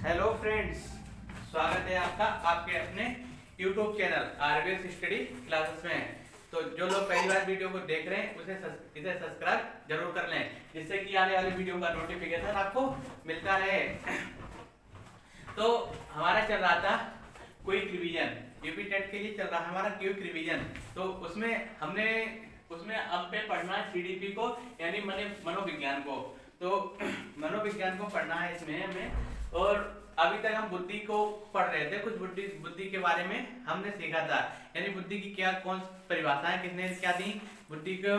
Hello friends, स्वागत है आपका आपके अपने YouTube channel RBS study classes में। तो जो लोग पहली बार वीडियो को देख रहे हैं इसे सब्सक्राइब जरूर कर लें, जिससे कि आने वाली वीडियो का नोटिफिकेशन आपको मिलता रहे। तो हमारा चल रहा था क्विक रिवीजन, यूपी टेट के लिए चल रहा है हमारा क्विक रिवीजन। तो उसमें अब पे पढ़ना है सीडीपी को, यानी मनोविज्ञान को। तो मनोविज्ञान को पढ़ना है इसमें हमें। और अभी तक हम बुद्धि को पढ़ रहे थे, कुछ बुद्धि के बारे में हमने सीखा था, यानी बुद्धि की कौन परिभाषाएं किसने क्या दी, बुद्धि को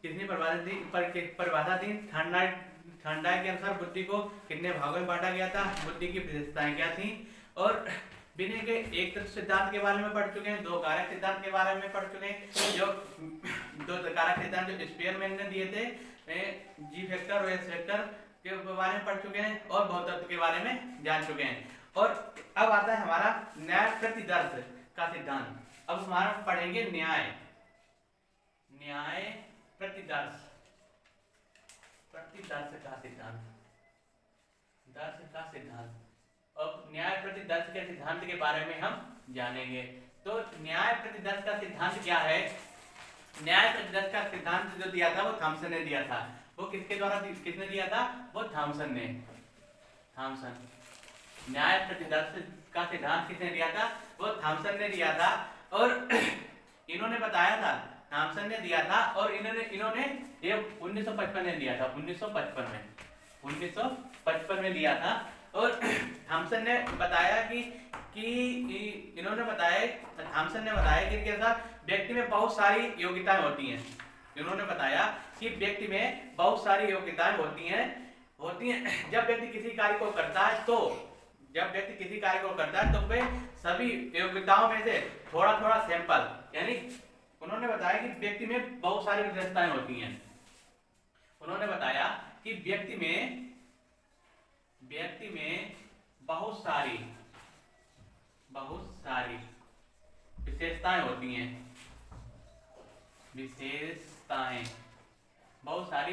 किसने परिभाषा दी। थर्नडाइक के अनुसार बुद्धि को कितने भागों में बांटा गया था, बुद्धि की विशेषताएं क्या थी। और बिना के एक तत्व सिद्धांत के बारे में पढ़ चुके हैं, दो कारक सिद्धांत के बारे में पढ़ चुके हैं। जो दो कारक सिद्धांत जो स्पीयरमैन ने दिए थे, जी फैक्टर और एस फैक्टर के बारे में पढ़ चुके हैं, और बहुतत्व के बारे में जान चुके हैं। और अब आता है हमारा न्याय प्रतिदर्श का सिद्धांत। अब हमारा पढ़ेंगे न्याय प्रतिदर्श का सिद्धांत, दर्श का सिद्धांत। अब न्याय प्रतिदर्श के सिद्धांत के बारे में हम जानेंगे। तो न्याय प्रतिदर्श का सिद्धांत क्या है? न्याय प्रतिदर्श का सिद्धांत जो दिया था वो थॉमसन ने दिया था। वो किसने दिया था? वो थॉमसन ने। न्याय प्रतिदर्श का सिद्धांत किसने दिया था? वो थॉमसन ने दिया था। और इन्होंने बताया था, थॉमसन ने दिया था, और इन्होंने ये 1955 में दिया था। 1955 में दिया था। और थॉमसन ने बताया कि थॉमसन ने बताया कि व्यक्ति में बहुत सारी योग्यताएं होती हैं। इन्होंने बताया कि व्यक्ति में बहुत सारी योग्यताएं होती हैं। जब व्यक्ति किसी कार्य को करता है तो वे सभी योग्यताओं में से थोड़ा सैंपल, यानी उन्होंने बताया कि व्यक्ति में बहुत सारी विशेषताएं होती हैं। उन्होंने बताया कि व्यक्ति में बहुत सारी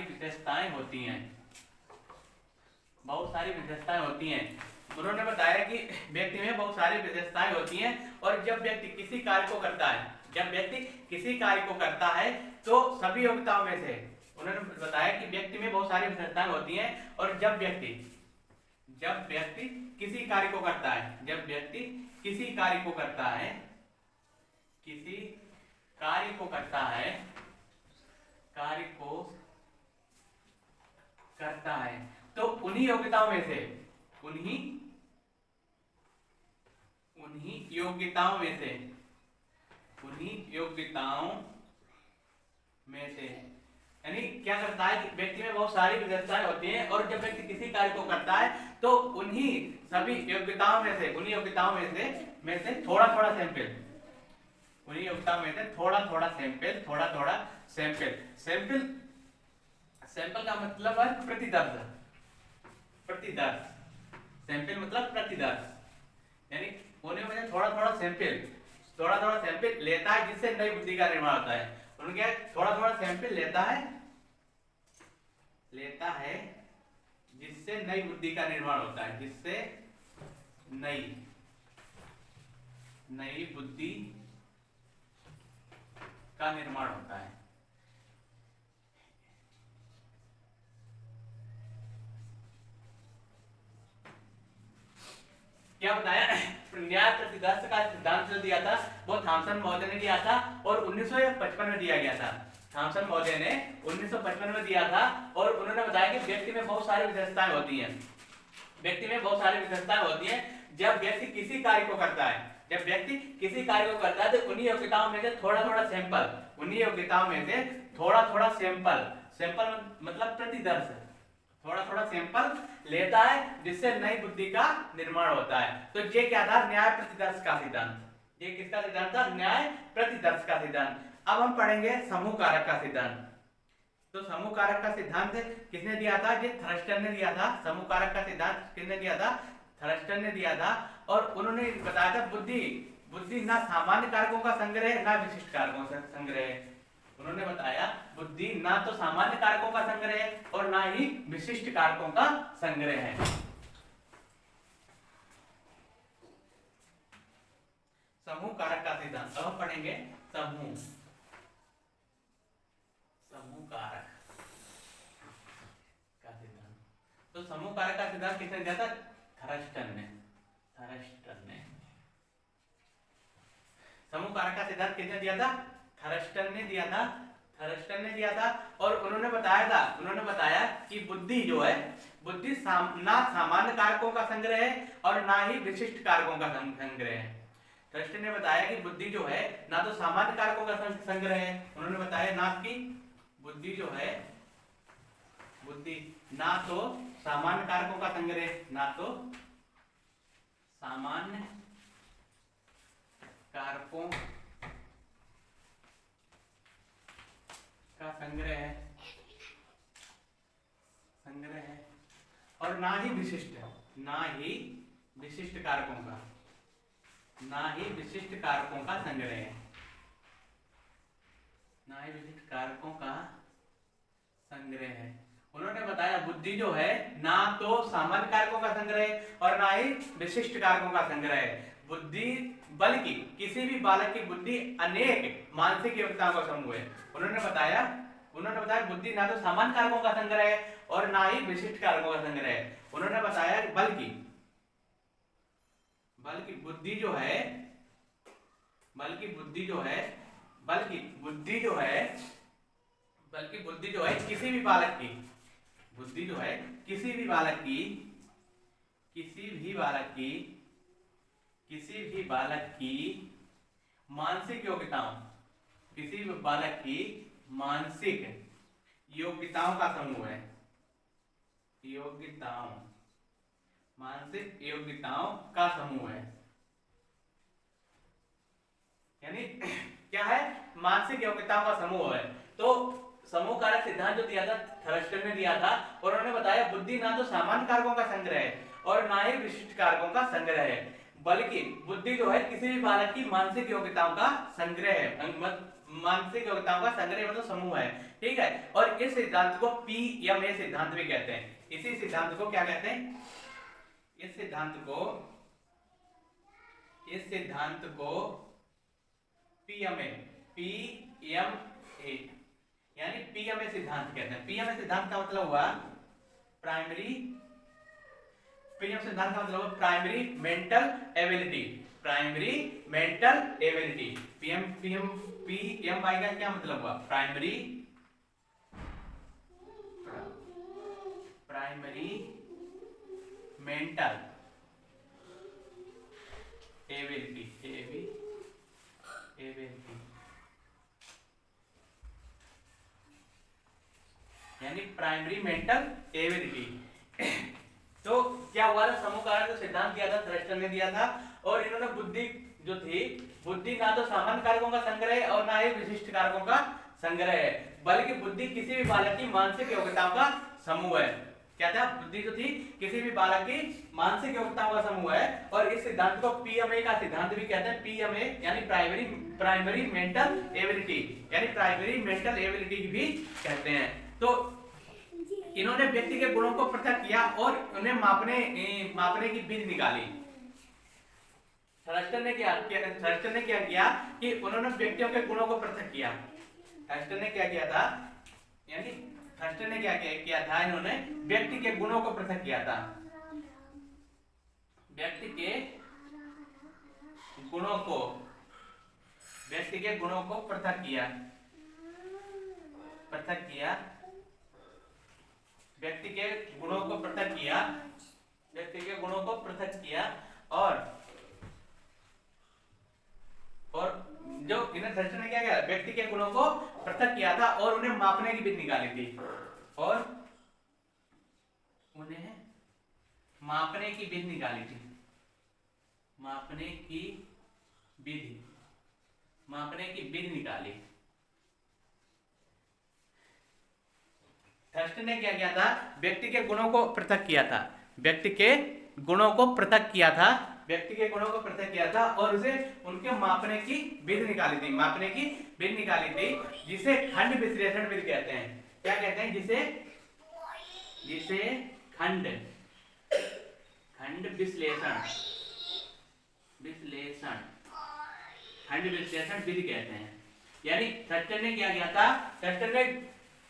विशेषताएं होती हैं। बहुत सारी विशेषताएं होती हैं। उन्होंने बताया कि व्यक्ति में बहुत सारी विशेषताएं होती हैं, और जब व्यक्ति किसी कार्य को करता है तो सभी योग्यताओं में से, उन्होंने बताया कि व्यक्ति में बहुत सारी विशेषताएं होती हैं। और जब व्यक्ति किसी कार्य को करता है तो उन्हीं योग्यताओं में से, यानी क्या करता है कि व्यक्ति में बहुत सारी विशेषताएं होती हैं, और जब व्यक्ति किसी कार्य को करता है तो उन्हीं सभी योग्यताओं में से थोड़ा सैंपल का मतलब है प्रतिदर्श। सैंपल मतलब प्रतिदर्श, यानी उन्हें थोड़ा सैंपल लेता है, जिससे नई बुद्धि का निर्माण होता है। उनके थोड़ा सैंपल लेता है जिससे नई बुद्धि का निर्माण होता है, जिससे नई बुद्धि का निर्माण होता है। क्या बताया? न्याय प्रतिदर्श का सिद्धांत जो दिया था वो थॉमसन महोदय ने दिया था, और 1955 में दिया गया था। थॉमसन महोदय ने 1955 में दिया था। और उन्होंने बताया कि व्यक्ति में बहुत सारी विशेषताएं होती हैं। जब व्यक्ति किसी कार्य को करता है तो उन्हीं योग्यताओं में से थोड़ा सैंपल मतलब प्रतिदर्श, थोड़ा सैंपल लेता है, जिससे नई बुद्धि का निर्माण होता है। तो ये क्या था? न्याय प्रतिदर्श का सिद्धांत। ये किसका सिद्धांत था? न्याय प्रतिदर्श का सिद्धांत। अब हम पढ़ेंगे समूह कारक का सिद्धांत। तो समूह कारक का सिद्धांत किसने दिया था? ये थर्स्टन ने दिया था। समूह कारक का सिद्धांत किसने दिया था? थर्स्टन ने दिया था। और उन्होंने बताया था बुद्धि ना सामान्य कारकों का संग्रह है, ना विशिष्ट कारकों का संग्रह है। उन्होंने बताया बुद्धि ना तो सामान्य कारकों का संग्रह है और ना ही विशिष्ट कारकों का संग्रह है। समूह कारक का सिद्धांत। अब हम पढ़ेंगे समूह कारक का सिद्धांत। तो समूह कारक का सिद्धांत किसने दिया था? थर्स्टन ने। समूह कारक का सिद्धांत किसने दिया था? थर्स्टन ने दिया था। और उन्होंने बताया कि बुद्धि जो है, बुद्धि ना सामान्य कारकों का संग्रह है और ना ही विशिष्ट कारकों का संग्रह है। थर्स्टन ने बताया कि बुद्धि जो है ना तो सामान्य कारकों का संग्रह है, उन्होंने बताया ना कि बुद्धि जो है, बुद्धि ना तो सामान्य कारकों का संग्रह, ना तो सामान्य कारकों का संग्रह है और ना ही विशिष्ट कारकों का संग्रह है। उन्होंने बताया बुद्धि जो है ना तो सामान्य कारकों का संग्रह है और ना ही विशिष्ट कारकों का संग्रह है, बुद्धि बल्कि किसी भी बालक की बुद्धि अनेक मानसिक योग्यताओं का समूह है। उन्होंने बताया बुद्धि ना तो सामान्य कारकों का संग्रह है और ना ही विशिष्ट कारकों का संग्रह है। उन्होंने बताया बल्कि बुद्धि जो है किसी भी बालक की मानसिक योग्यताओं का समूह है। मानसिक योग्यताओं का समूह है। यानी क्या है? मानसिक योग्यताओं का समूह है। तो समूह कारक सिद्धांत जो दिया था थर्स्टन ने दिया था, और उन्होंने बताया बुद्धि ना तो सामान्य कारकों का संग्रह है और ना ही विशिष्ट कारकों का संग्रह है, बल्कि बुद्धि जो है किसी भी बालक की मानसिक योग्यताओं का संग्रह है। मानसिक योग्यताओं का संग्रह मतलब समूह है, ठीक है। और इस सिद्धांत को पीएमए सिद्धांत भी कहते हैं। इसी सिद्धांत को क्या कहते हैं? इस सिद्धांत को पीएमए यानी पीएमए सिद्धांत कहते हैं। पीएमए सिद्धांत का मतलब हुआ प्राइमरी मेंटल एबिलिटी। पीएमआई का क्या मतलब हुआ? Primary mental ability. यानी प्राइमरी मेंटल एबिलिटी। तो क्या हुआ था? समूह कारक का सिद्धांत दिया था, थर्स्टन ने दिया था, और इन्होंने बुद्धि ना तो सामान्य कारकों का संग्रह है और ना ही विशिष्ट कारकों का संग्रह है, बल्कि बुद्धि किसी भी बालक की मानसिक योग्यताओं का समूह है। क्या था? बुद्धि जो थी किसी भी बालक की मानसिक योग्यताओं का समूह है। और इस सिद्धांत को पीएमए का सिद्धांत भी कहते हैं। पीएमए यानी प्राइमरी मेंटल एबिलिटी, यानी प्राइमरी मेंटल एबिलिटी भी कहते हैं। तो इन्होंने व्यक्ति के गुणों को पृथक किया और उन्हें मापने की विधि निकाली। थर्स्टन ने क्या किया कि उन्होंने व्यक्तियों के गुणों को पृथक किया। थर्स्टन ने क्या किया था? इन्होंने व्यक्ति के गुणों को पृथक किया था। व्यक्ति के गुणों को पृथक किया। व्यक्ति के गुणों को पृथक किया और जो इन्हें थर्स्टन ने क्या किया? व्यक्ति के गुणों को पृथक किया था और उन्हें मापने की विधि निकाली थी। और उन्हें मापने की विधि निकाली थी। थर्स्टन ने क्या किया था? व्यक्ति के गुणों को पृथक किया था। व्यक्ति के गुणों को पृथक किया था और उसे उनके मापने की विधि निकाली थी। जिसे खंड विश्लेषण विधि कहते हैं। क्या कहते हैं? जिसे खंड विश्लेषण खंड विश्लेषण विधि कहते हैं। यानी थर्स्टन ने क्या किया था, थर्स्टन ने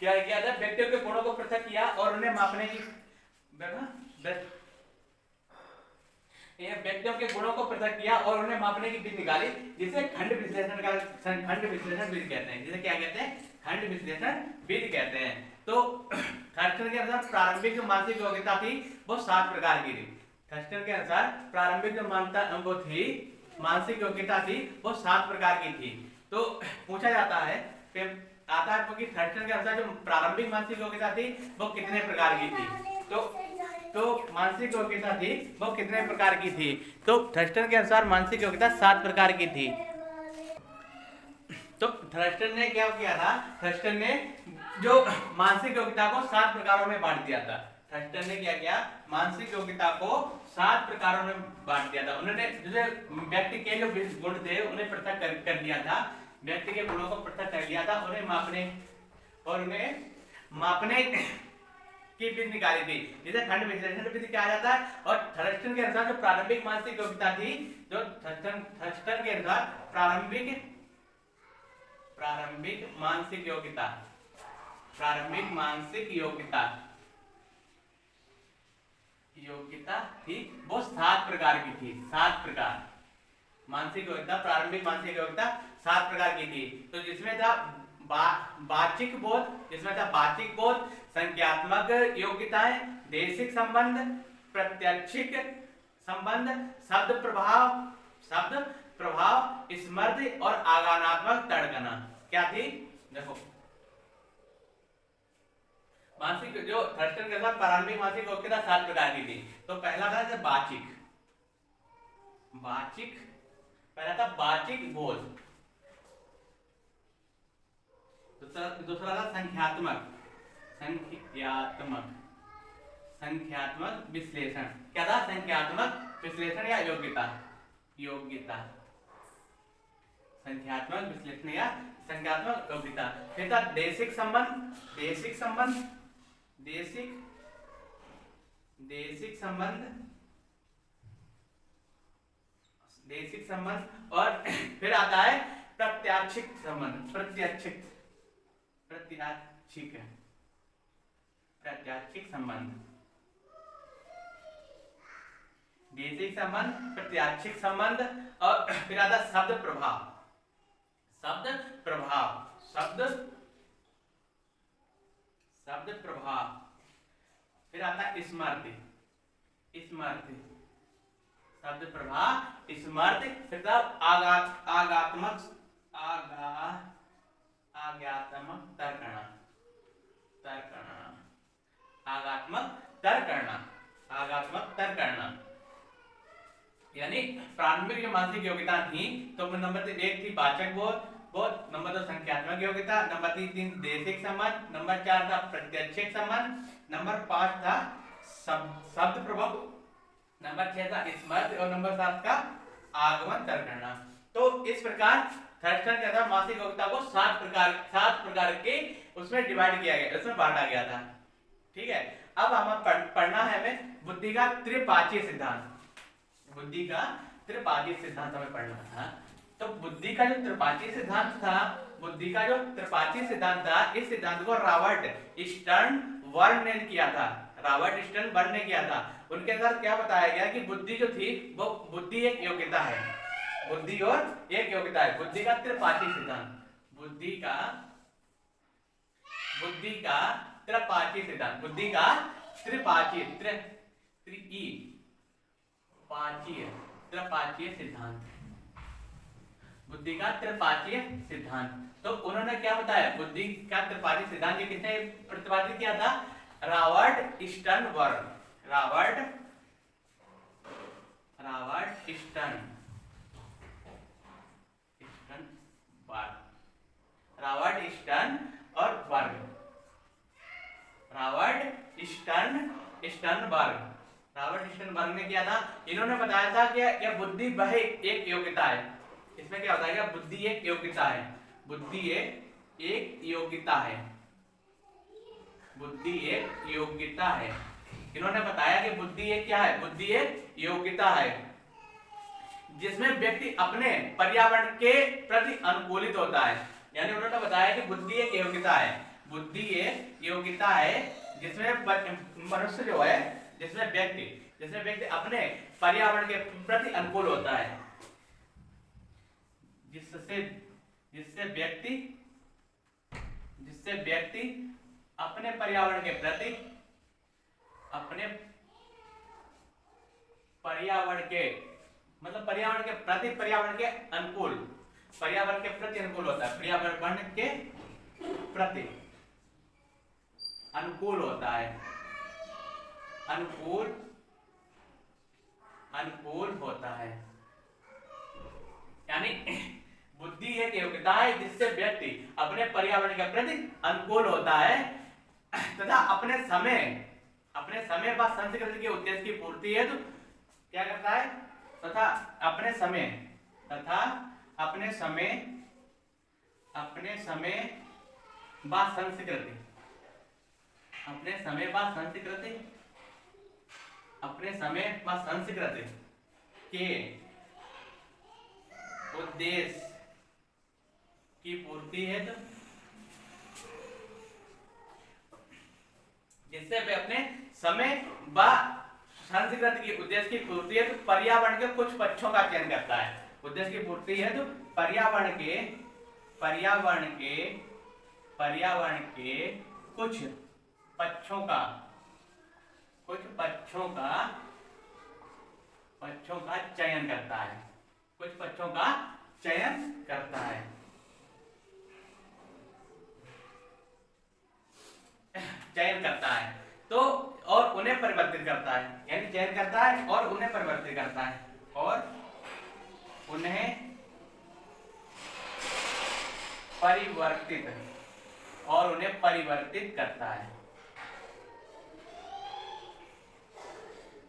क्या किया था, व्यक्तियों के गुणों को पृथक किया और उन्हें मापने की व्यक्तियों के गुणों को पृथक किया और उन्हें मापने की विधि निकाली, जिसे खंड विश्लेषण विधि कहते हैं। जिसे क्या कहते हैं, खंड विश्लेषण विधि कहते हैं। तो थर्स्टन के अनुसार प्रारंभिक जो मानसिक योग्यता थी वो 7 प्रकार की थी। थर्स्टन के अनुसार प्रारंभिक जो मानसिक योग्यता थी वो 7 प्रकार की थी। तो पूछा जाता है क्योंकि थर्स्टन के अनुसार जो प्रारंभिक मानसिक योग्यता थी वो कितने प्रकार की थी। तो मानसिक योग्यता थी वो कितने प्रकार की थी। तो थर्स्टन के अनुसार मानसिक योग्यता 7 प्रकार की थी। तो थर्स्टन ने क्या किया था, थर्स्टन ने जो मानसिक योग्यता को 7 प्रकारों में बांट दिया था। थर्स्टन ने क्या किया, मानसिक योग्यता को 7 प्रकारों में बांट दिया था। उन्होंने जैसे व्यक्ति के जो गुण थे उन्हें पृथक कर दिया था, व्यक्ति के गुणों को पृथक कर लिया था, उन्हें मापने की विधि निकाली थी, जिसे खंड विश्लेषण विधि कहा जाता है। और थर्स्टन के अनुसार जो प्रारंभिक मानसिक योग्यता थी, जो थर्स्टन के अनुसार प्रारंभिक मानसिक योग्यता थी वो 7 प्रकार की थी। 7 प्रकार मानसिक योग्यता, प्रारंभिक मानसिक योग्यता 7 प्रकार की थी। तो जिसमें था वाचिक बोध, संख्यात्मक योग्यताएं, देशिक संबंध, प्रत्यक्षिक संबंध, शब्द प्रभाव, स्मृति और आगानात्मक तर्कना। क्या थी, देखो मानसिक जो थर्स्टन के साथ प्रारंभिक मानसिक योग्यता 7 प्रकार की थी। तो पहला था वाचिक बोध, दूसरा था संख्यात्मक विश्लेषण। क्या था, संख्यात्मक विश्लेषण या योग्यता संख्यात्मक विश्लेषण या संख्यात्मक योग्यता। फिर था देशिक संबंध और फिर आता है प्रत्याक्षिक संबंध। प्रत्याक्षिक संबंध, देशिक संबंध, प्रत्याक्षिक संबंध और फिर आता शब्द प्रभाव, फिर आता स्मृति, शब्द प्रभाव, स्मृति, फिर आज्ञात्मक तर्कना। यानी प्रारंभिक जो मानसिक योग्यता थी, तो नंबर 1 थी वाचक बोध, नंबर 2 संख्यात्मक योग्यता, नंबर 3 देशिक संबंध, नंबर 4 था प्रत्यक्षिक संबंध, नंबर 5 था शब्द प्रभाव, नंबर 6 था स्मृति और नंबर 7 का आगमन तर्कना। तो इस प्रकार थर्स्टन के अंदर मानसिक योग्यता को 7 प्रकार के उसमें डिवाइड किया गया, उसमें बांटा गया था। ठीक है, अब हमें पढ़ना है हमें बुद्धि का त्रिपाची सिद्धांत। हमें पढ़ना था। तो बुद्धि का जो त्रिपाची सिद्धांत था, इस सिद्धांत को रॉबर्ट स्टर्न वर्न ने किया था। उनके अंदर क्या बताया गया कि बुद्धि जो थी वो बुद्धि एक योग्यता है, बुद्धि का त्रिपाची सिद्धांत, बुद्धि का त्रिपाची सिद्धांत, तो उन्होंने क्या बताया, बुद्धि का त्रिपाठी सिद्धांत ये किसने प्रतिपादित किया था, रॉबर्ट स्टर्न रॉबर्ट स्टर्नबर्ग ने किया था। इन्होंने बताया था कि यह बुद्धि वह एक योग्यता है। इसमें क्या होता है, बुद्धि एक योग्यता है, बुद्धि एक योग्यता है। इन्होंने बताया कि बुद्धि एक क्या है, बुद्धि एक योग्यता है। जिसमें व्यक्ति अपने पर्यावरण के प्रति अनुकूलित होता है। यानी उन्होंने बताया कि बुद्धि एक योग्यता है, बुद्धि एक योग्यता है जिसमें मनुष्य जो है, जिसमें व्यक्ति अपने पर्यावरण के प्रति अनुकूल होता है, जिससे व्यक्ति अपने पर्यावरण के प्रति पर्यावरण के प्रति अनुकूल होता है, पर्यावरण के प्रति अनुकूल होता है, अनुकूल होता है। यानी बुद्धि एक योग्यता है जिससे व्यक्ति अपने पर्यावरण के प्रति अनुकूल होता है तथा अपने समय व संस्कृति के उद्देश्य की पूर्ति हेतु क्या करता है, तथा अपने समय व संस्कृति के उद्देश्य की पूर्ति हेतु, जिससे वे अपने समय व संस्कृति की उद्देश्य की पूर्ति हेतु पर्यावरण के कुछ पक्षों का चयन करता है। उद्देश्य की पूर्ति हेतु पर्यावरण के कुछ पक्षों का चयन करता है, तो और उन्हें परिवर्तित करता है। यानी चयन करता है और उन्हें परिवर्तित करता है, उन्हें परिवर्तित करता है,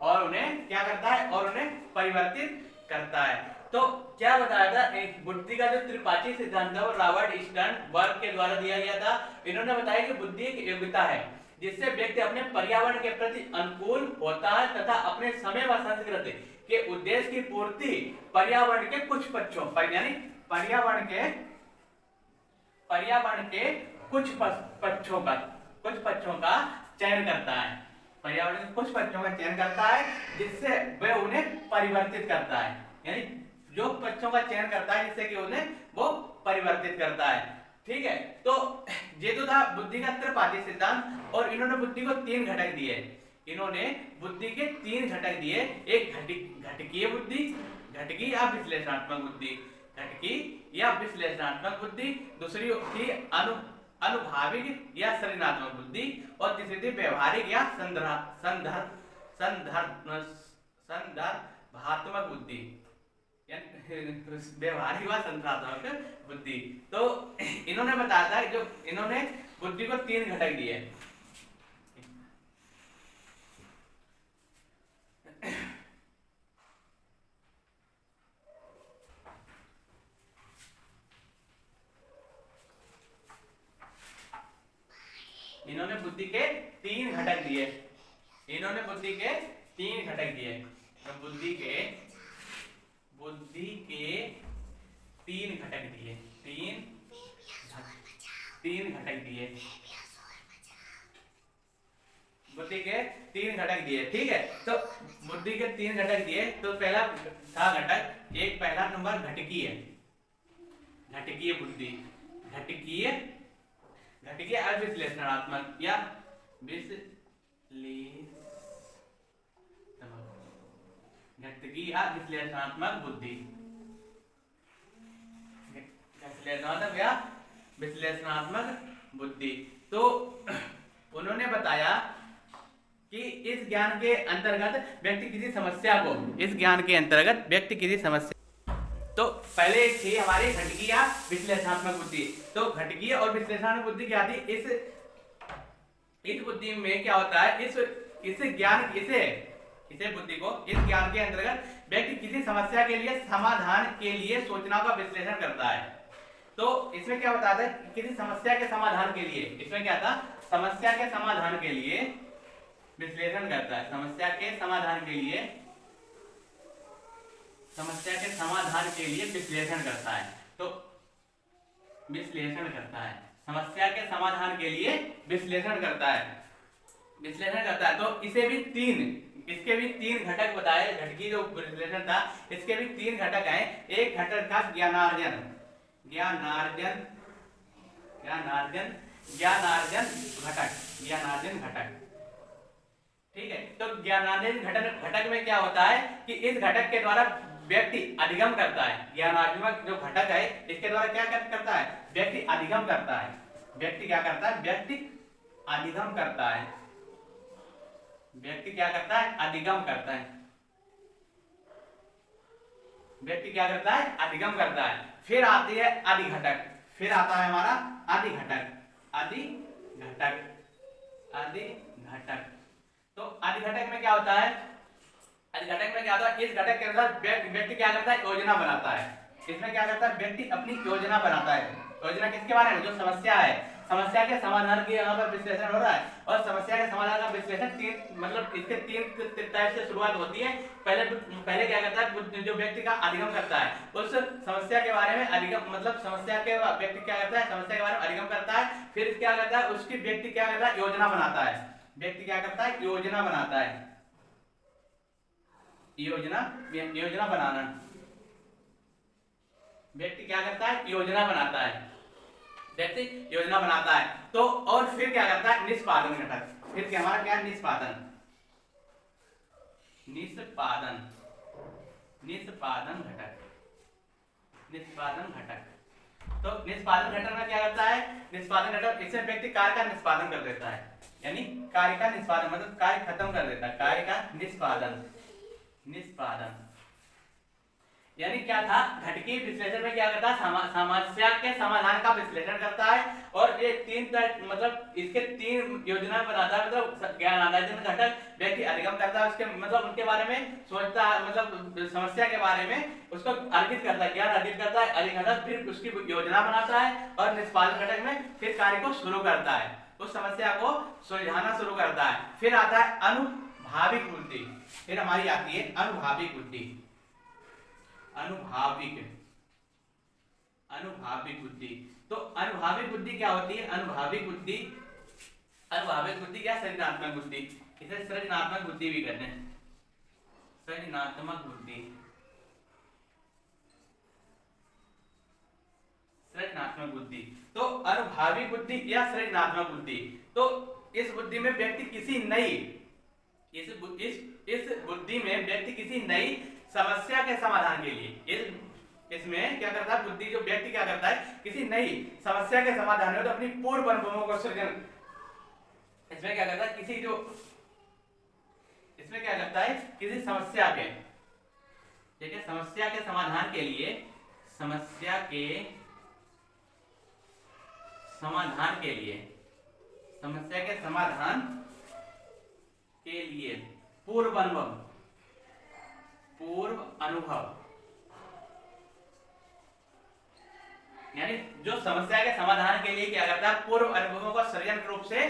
और उन्हें क्या करता है, और उन्हें परिवर्तित करता है। तो क्या बताया था, एक बुद्धि का जो त्रिपाठी सिद्धांत था वो रॉबर्ट स्टर्नबर्ग के द्वारा दिया गया था। इन्होंने बताया कि बुद्धि एक योग्यता है जिससे व्यक्ति अपने पर्यावरण के प्रति अनुकूल होता है तथा अपने समय व संस्कृति के उद्देश्य की पूर्ति पर्यावरण के कुछ पक्षों यानी पर्यावरण के कुछ पक्षों का चयन करता है, पर्यावरण के कुछ पक्षों का चयन करता है जिससे वह उन्हें परिवर्तित करता है। यानी जो पक्षों का चयन करता है जिससे कि उन्हें वो परिवर्तित करता है। ठीक है, तो ये तो था बुद्धि का त्रिपाठी सिद्धांत, और इन्होंने बुद्धि को 3 घटक दिए। एक घटकीय बुद्धि, घटकी या विश्लेषणात्मक बुद्धि, दूसरी थी अनुभाविक या सृजनात्मक बुद्धि, और तीसरी थी व्यवहारिक या संदर्भात्मक बुद्धि, व्यवहारिक व संदर्भात्मक बुद्धि। तो इन्होंने बताया था जो इन्होंने बुद्धि को 3 घटक दिए। इन्होंने बुद्धि के 3 घटक दिए। बुद्धि के 3 घटक दिए। बुद्धि के 3 घटक दिए। 3 घटक दिए। बुद्धि के 3 घटक दिए। ठीक है, तो बुद्धि के 3 घटक दिए। तो पहला था घटक, एक पहला नंबर घटकीय बुद्धि, घटकीय अविश्लेषणात्मक या विश्लेषणात्मक बुद्धि, विश्लेषणात्मक बुद्धि। तो उन्होंने बताया कि इस ज्ञान के अंतर्गत व्यक्ति किसी समस्या, तो पहले थी हमारी घटकीय या विश्लेषणात्मक बुद्धि। तो घटकीय और विश्लेषणात्मक बुद्धि क्या थी, इस बुद्धि में क्या होता है, इस ज्ञान के अंतर्गत व्यक्ति किसी समस्या के लिए समाधान के लिए सूचनाओं का विश्लेषण करता है। तो इसमें क्या बताता है, किसी समस्या के समाधान के लिए, इसमें क्या था, समस्या के समाधान के लिए विश्लेषण करता है, समस्या के समाधान के लिए समस्या के समाधान के लिए विश्लेषण करता है। तो विश्लेषण करता है, समस्या के समाधान के लिए विश्लेषण करता है, विश्लेषण करता है। तो इसके भी तीन घटक बताए। घटकी जो विश्लेषण था, इसके भी तीन घटक हैं। एक घटक था ज्ञानार्जन, ज्ञानार्जन घटक। ठीक है, तो ज्ञानार्जन घटक में क्या होता है कि इस घटक के द्वारा व्यक्ति अधिगम करता है। ज्ञानार्जन जो घटक है, इसके द्वारा क्या करता है, व्यक्ति अधिगम करता है। व्यक्ति क्या करता है, व्यक्ति अधिगम करता है। व्यक्ति क्या करता है, अधिगम करता है। व्यक्ति क्या करता है, अधिगम करता है। फिर आती है अधिघटक, फिर आता है हमारा अधिघटक। तो अधिघटक में क्या होता है, अधिघटक में क्या होता है, इस घटक के अंदर व्यक्ति क्या करता है, योजना बनाता है। इसमें क्या करता है, व्यक्ति अपनी योजना बनाता है। योजना किसके बारे में, जो समस्या है, समस्या के समाधान की यहाँ पर विश्लेषण हो रहा है। और समस्या के समाधान का विश्लेषण इसके तीन टाइप से शुरुआत होती है। पहले क्या करता है, जो व्यक्ति का अधिगम करता है, उस समस्या के बारे में अधिगम समस्या के व्यक्ति क्या करता है, समस्या के बारे में अधिगम करता है। फिर क्या करता है, उसकी व्यक्ति क्या करता है, योजना बनाता है। व्यक्ति क्या करता है, योजना बनाता है। योजना बनाना, व्यक्ति क्या करता है, योजना बनाता है। व्यक्ति योजना बनाता है। तो और फिर क्या करता है, निष्पादन घटक। फिर क्या हमारा क्या, निष्पादन घटक। तो निष्पादन घटक में क्या करता है, निष्पादन घटक इससे व्यक्ति कार्य का निष्पादन कर देता है। यानी कार्य का निष्पादन मतलब कार्य खत्म कर देता है। कार्य का निष्पादन यानी क्या था, घटकी विश्लेषण में क्या करता है, समस्या के समाधान का विश्लेषण करता है। और ये मतलब इसके तीन योजना बनाता है। मतलब ज्ञानार्जन घटक, व्यक्ति अधिगम करता है, उसके मतलब उनके बारे में सोचता है, मतलब समस्या के बारे में उसको अर्जित करता है, ज्ञान अर्जित करता है। अधिघटक फिर उसकी योजना बनाता है। और निष्पादन घटक में फिर कार्य को शुरू करता है, उस समस्या को सुलझाना शुरू करता है। फिर आता है अनुभाविक बुद्धि। फिर हमारी आती है अनुभाविक बुद्धि। अनुभाविक बुद्धि। तो अनुभाविक बुद्धि क्या होती है, अनुभाविक बुद्धि या सृजनात्मक बुद्धि, इसे सृजनात्मक बुद्धि भी कहते हैं। सृजनात्मक बुद्धि। तो अनुभाविक बुद्धि या सृजनात्मक बुद्धि, तो इस बुद्धि में व्यक्ति किसी नई समस्या के समाधान के लिए, इसमें क्या करता है, बुद्धि जो व्यक्ति क्या करता है, किसी नई समस्या के समाधान में तो अपनी पूर्व अनुभवों का सृजन, इसमें क्या करता है, किसी समस्या के, ठीक है, समस्या के समाधान के लिए पूर्व अनुभव यानी जो समस्या के समाधान के लिए क्या करता है, पूर्व अनुभवों का सृजन रूप से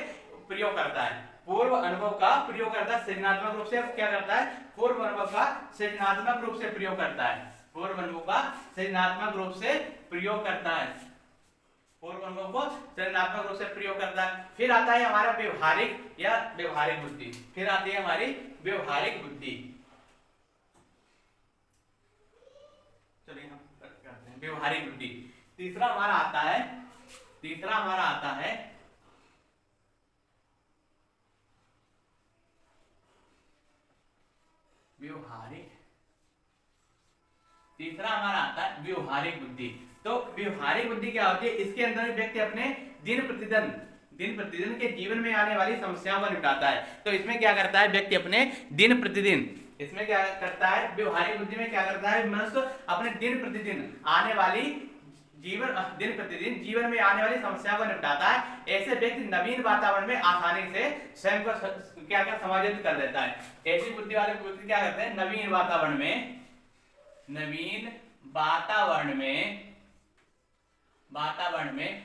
प्रयोग करता है। पूर्व अनुभव का प्रयोग करता है, सृजनात्मक रूप से क्या करता है, पूर्व अनुभव का सृजनात्मक रूप से प्रयोग करता है। पूर्व अनुभव का सृजनात्मक रूप से प्रयोग करता है। पूर्व अनुभव को सृजनात्मक रूप से प्रयोग करता है। फिर आता है हमारा व्यवहारिक बुद्धि। फिर आती है हमारी व्यवहारिक बुद्धि। चलिए हम करते हैं व्यवहारिक बुद्धि। तीसरा हमारा आता है व्यवहारिक बुद्धि। तो व्यवहारिक बुद्धि क्या होती है, इसके अंदर व्यक्ति अपने दिन प्रतिदिन के जीवन में आने वाली समस्याओं को निपटाता है। तो इसमें क्या करता है, व्यक्ति अपने दिन प्रतिदिन, इसमें क्या करता है, व्यवहारिक बुद्धि में क्या करता है, मनुष्य अपने दिन प्रतिदिन जीवन में आने वाली समस्याओं को निपटाता है। ऐसे व्यक्ति नवीन वातावरण में आसानी से स्वयं को क्या समायोजित कर लेता है। ऐसी बुद्धि वाले व्यक्ति क्या करते हैं, नवीन वातावरण में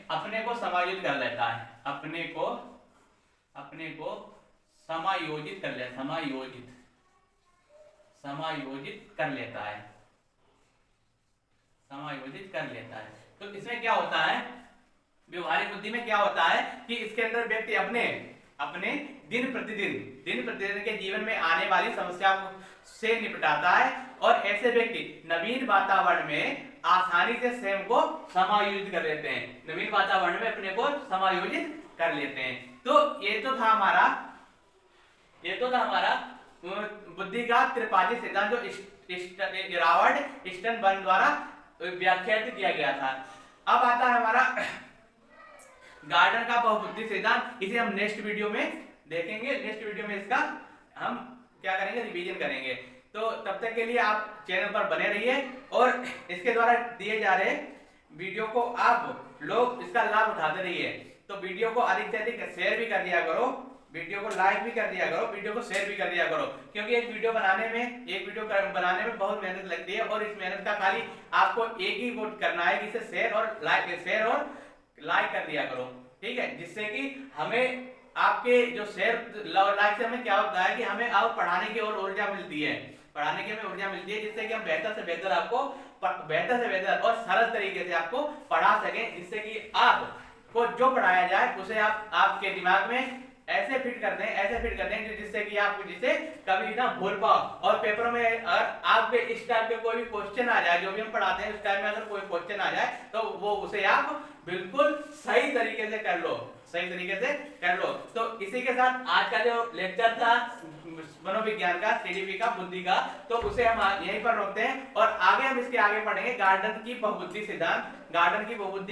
अपने को समायोजित कर लेता है। अपने को समायोजित कर लेता है। समायोजित कर लेता है। तो इसमें क्या होता है, व्यवहारिक बुद्धि में क्या होता है कि इसके अंदर व्यक्ति अपने अपने दिन प्रतिदिन के जीवन में आने वाली समस्या से निपटाता है और ऐसे व्यक्ति नवीन वातावरण में आसानी से स्वयं को समायोजित कर लेते हैं, नवीन वातावरण में अपने को समायोजित कर लेते हैं। तो ये तो था हमारा बुद्धि का त्रिपादी सिद्धांत जो रॉबर्ट स्टर्नबर्ग द्वारा व्याख्यात किया गया था। अब आता है हमारा गार्डन का बहुबुद्धि सिद्धांत, इसे हम नेक्स्ट वीडियो में देखेंगे। नेक्स्ट वीडियो में इसका हम क्या करेंगे, रिवीजन करेंगे। तो तब तक के लिए आप चैनल पर बने रहिए और इसके द्वारा दिए जा रहे वीडियो को आप लोग इसका लाभ उठाते रहिए। तो वीडियो को अधिक से अधिक शेयर भी कर दिया करो, वीडियो को लाइक भी कर दिया करो, वीडियो को शेयर भी कर दिया करो, क्योंकि एक वीडियो बनाने में बहुत मेहनत लगती है और इस मेहनत का खाली आपको एक ही वोट करना है कि इसे शेयर और लाइक कर दिया करो, ठीक है। जिससे कि हमें आपके जो शेयर लाइक से हमें क्या होता है कि हमें अब पढ़ाने की और ऊर्जा मिलती है, जिससे कि हम बेहतर से बेहतर और सरल तरीके से आपको पढ़ा सकें, जिससे कि आपको जो पढ़ाया जाए उसे आपके दिमाग में ऐसे फिट कर दें जिससे कि आप जिसे कभी ना भूल पाओ। और पेपरों में अगर आपके इस टाइप के कोई भी क्वेश्चन आ जाए, जो भी हम पढ़ाते हैं उस टाइम में अगर कोई क्वेश्चन आ जाए तो वो उसे आप बिल्कुल सही तरीके से कर लो। तो इसी के साथ आज का जो लेक्चर था मनोविज्ञान का, सीडीपी का, बुद्धि का, तो उसे हम यहीं पर रोकते हैं और आगे हम इसके आगे पढ़ेंगे गार्डन की बहुबुद्धि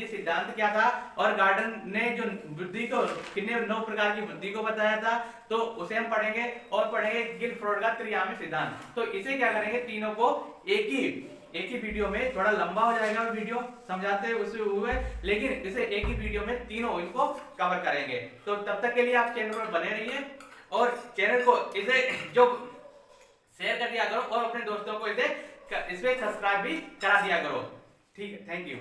सिद्धांत क्या था और गार्डन ने जो बुद्धि को कितने 9 प्रकार की बुद्धि को बताया था, तो उसे हम पढ़ेंगे और पढ़ेंगे गिलफ्रॉयड का त्रिआयामी सिद्धांत। तो इसे क्या करेंगे, तीनों को एक ही वीडियो में, थोड़ा लंबा हो जाएगा वीडियो समझाते हुए, लेकिन इसे एक ही वीडियो में तीनों इनको कवर करेंगे। तो तब तक के लिए आप चैनल पर बने रहिए और चैनल को इसे जो शेयर कर दिया करो और अपने दोस्तों को इसे सब्सक्राइब भी करा दिया करो, ठीक है। Thank you.